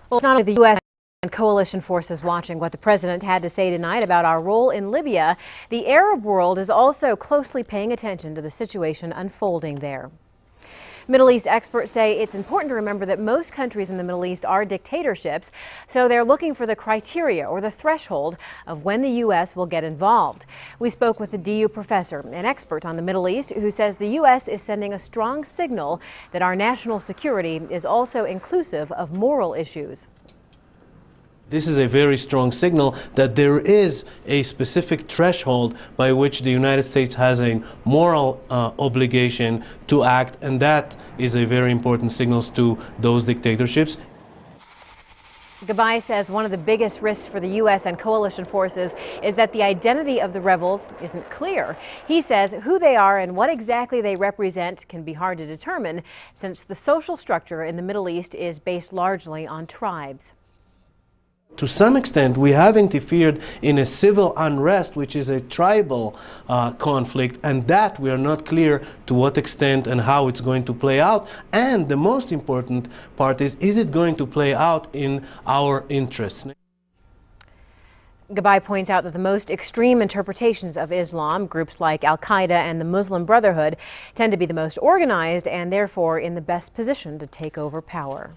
Well, it's not only the U.S. and coalition forces watching what the president had to say tonight about our role in Libya. The Arab world is also closely paying attention to the situation unfolding there. Middle East experts say it's important to remember that most countries in the Middle East are dictatorships, so they're looking for the criteria or the threshold of when the U.S. will get involved. We spoke with a DU professor, an expert on the Middle East, who says the U.S. is sending a strong signal that our national security is also inclusive of moral issues. This is a very strong signal that there is a specific threshold by which the United States has a moral obligation to act, and that is a very important signal to those dictatorships. Gabbay says one of the biggest risks for the U.S. and coalition forces is that the identity of the rebels isn't clear. He says who they are and what exactly they represent can be hard to determine, since the social structure in the Middle East is based largely on tribes. To some extent, we have interfered in a civil unrest, which is a tribal conflict, and that we are not clear to what extent and how it's going to play out. And the most important part is it going to play out in our interests? Gabbay points out that the most extreme interpretations of Islam, groups like Al-Qaeda and the Muslim Brotherhood, tend to be the most organized and therefore in the best position to take over power.